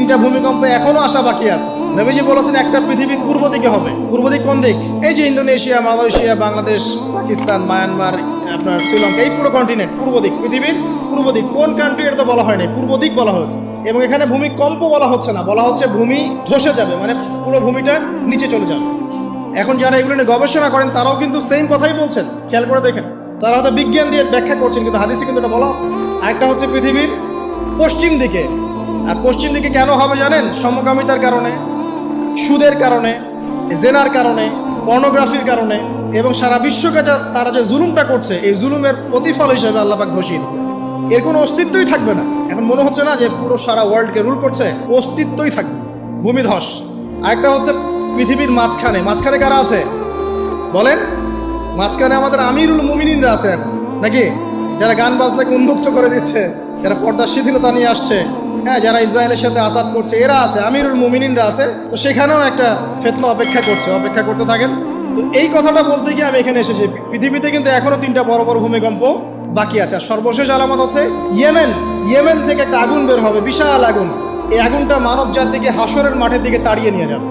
3টা ভূমিকম্প এখনো আসা বাকি আছে। নবীজি বলেছেন একটা পৃথিবীর পূর্ব দিকে হবে। পূর্ব দিক কোন দিক? এই যে Indonesia, Malaysia, Bangladesh, Pakistan, Myanmar, আপনার শ্রীলঙ্কা, এই পুরো কন্টিনেন্ট পূর্ব দিক, পৃথিবীর পূর্ব দিক। কোন কান্ট্রি এটা তো বলা হয়নি, পূর্ব দিক বলা হয়েছে। এবং এখানে ভূমিকম্প বলা হচ্ছে না, বলা হচ্ছে ভূমি ধসে যাবে, মানে পুরো ভূমিটা নিচে চলে যাবে। এখন যারা এগুলো নিয়ে গবেষণা করেন তারাও কিন্তু সেম কথাই বলছেন, খেয়াল করে দেখেন। তারা হয়তো বিজ্ঞান দিয়ে ব্যাখ্যা করছেন, কিন্তু হাদিসে কিন্তু এটা বলা আছে। আরেকটা হচ্ছে পৃথিবীর পশ্চিম দিকে। আর পশ্চিম দিকে কেন হবে জানেন? সমকামিতার কারণে, সুদের কারণে, জেনার কারণে, পর্নোগ্রাফির কারণে, এবং সারা বিশ্বকে তারা যে জুলুমটা করছে, এই জুলুমের প্রতিফল হিসেবে আল্লাহ পাক ধসিয়ে দেবে। এর কোনো অস্তিত্বই থাকবে না। এখন মনে হচ্ছে না যে পুরো সারা ওয়ার্ল্ডকে রুল করছে, অস্তিত্বই থাকবে, ভূমিধস। আরেকটা হচ্ছে পৃথিবীর মাঝখানে। মাঝখানে কারা আছে বলেন? মাঝখানে আমাদের আমিরুল মুমিনিনরা আছে এখন, নাকি? যারা গান বাজনাকে উন্মুক্ত করে দিচ্ছে, যারা পর্দার শিথিলতা নিয়ে আসছে, হ্যাঁ, যারা ইসরায়েলের সাথে আতাত করছে, এরা আছে, আমিরুল মুমিনিনরা আছে। তো সেখানেও একটা ফিতনা অপেক্ষা করতে থাকেন। তো এই কথাটা বলতে গিয়ে আমি এখানে এসেছি। পৃথিবীতে কিন্তু এখনো 3টা বড় বড় ভূমিকম্প বাকি আছে। আর সর্বশেষ আলামত হচ্ছে ইয়েমেন থেকে একটা আগুন বের হবে, বিশাল আগুন। এই আগুনটা মানব জাতিকে হাসরের মাঠের দিকে তাড়িয়ে নিয়ে যাবে।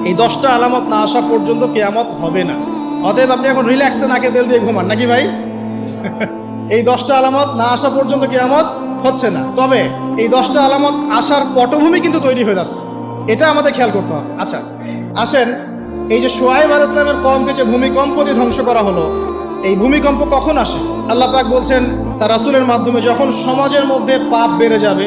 এই 10টা আলামত না আসা পর্যন্ত কিয়ামত হবে না। অতএব আপনি এখন রিল্যাক্সে নাকে তেল দিয়ে ঘুমান, নাকি ভাই? এই 10টা আলামত না আসা পর্যন্ত কিয়ামত হচ্ছে না। তবে এই 10টা আলামত আসার পটভূমি কিন্তু তৈরি হয়ে যাচ্ছে, এটা আমাদের খেয়াল করতে হবে। আচ্ছা আসেন, এই যে শুআয়ব আলাইহিস সালামের কওমকে যে ভূমিকম্প দিয়ে ধ্বংস করা হলো, এই ভূমিকম্প কখন আসে? আল্লাহ পাক বলছেন তার রাসূলের মাধ্যমে, যখন সমাজের মধ্যে পাপ বেড়ে যাবে,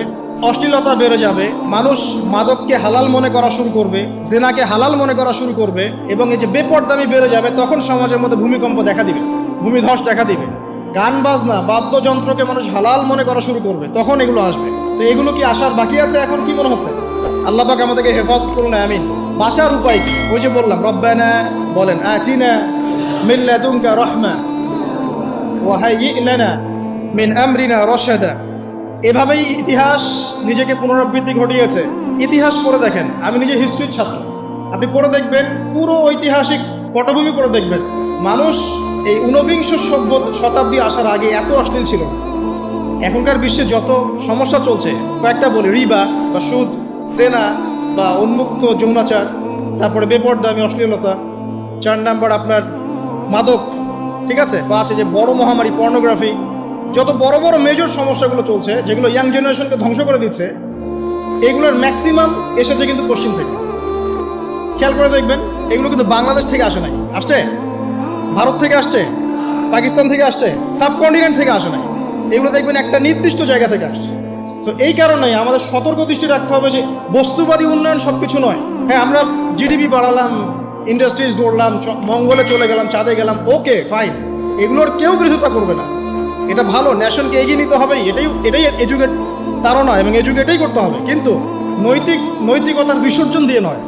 অশ্লীলতা বেড়ে যাবে, মানুষ মাদককে হালাল মনে করা শুরু করবে, জেনাকে হালাল মনে করা শুরু করবে, এবং এই যে বেপরদামি বেড়ে যাবে, তখন সমাজের মধ্যে ভূমিকম্প দেখা দিবে, ভূমিধস দেখা দিবে। গান বাজনা, বাদ্যযন্ত্রকে মানুষ হালাল মনে করা শুরু করবে, তখন এগুলো আসবে। তো এগুলো কি আসার বাকি আছে? এখন কি মনে হচ্ছে? আল্লাহ পাক আমাদেরকে হেফাজত করুন, আমিন। বাঁচার উপায় কি? ওই যে বললাম, রব্বানা বলেন, আতিনা মিন লাদুনকা রাহমা ওয়া হাইয়্ লানা মিন আমরিনা রাশাদা। এভাবেই ইতিহাস নিজেকে পুনরাবৃত্তি ঘটিয়েছে। ইতিহাস পড়ে দেখেন, আমি নিজে হিস্ট্রির ছাত্র, আপনি পড়ে দেখবেন, পুরো ঐতিহাসিক পটভূমি পড়ে দেখবেন, মানুষ এই ঊনবিংশ শতাব্দী আসার আগে এত অশ্লীল ছিল না। এখনকার বিশ্বে যত সমস্যা চলছে, কয়েকটা বলি, রিবা বা সুদ, জেনা বা উন্মুক্ত যৌনাচার, তারপরে বেপরদামি, অশ্লীলতা, 4 নাম্বার আপনার মাদক, ঠিক আছে, 5 যে বড় মহামারী পর্নোগ্রাফি, যত বড় বড় মেজর সমস্যাগুলো চলছে, যেগুলো ইয়াং জেনারেশনকে ধ্বংস করে দিচ্ছে, এগুলোর ম্যাক্সিমাম এসেছে কিন্তু পশ্চিম থেকে। খেয়াল করে দেখবেন, এগুলো কিন্তু বাংলাদেশ থেকে আসে নাই, আসছে ভারত থেকে, আসছে পাকিস্তান থেকে, আসছে সাবকন্টিনেন্ট থেকে আসে নাই। এগুলো দেখবেন একটা নির্দিষ্ট জায়গা থেকে আসছে। তো এই কারণেই আমাদের সতর্ক দৃষ্টি রাখতে হবে যে বস্তুবাদী উন্নয়ন সব কিছু নয়। হ্যাঁ, আমরা জিডিপি বাড়ালাম, ইন্ডাস্ট্রিজ গড়লাম, মঙ্গলে চলে গেলাম, চাঁদে গেলাম, ওকে ফাইন, এগুলোর কেউ বিরোধিতা করবে না। এটা ভালো, ন্যাশনকে এগিয়ে নিতে হবে, এটাই এডুকেট তারা নয়, এবং এডুকেটেই করতে হবে, কিন্তু নৈতিকতার বিসর্জন দিয়ে নয়।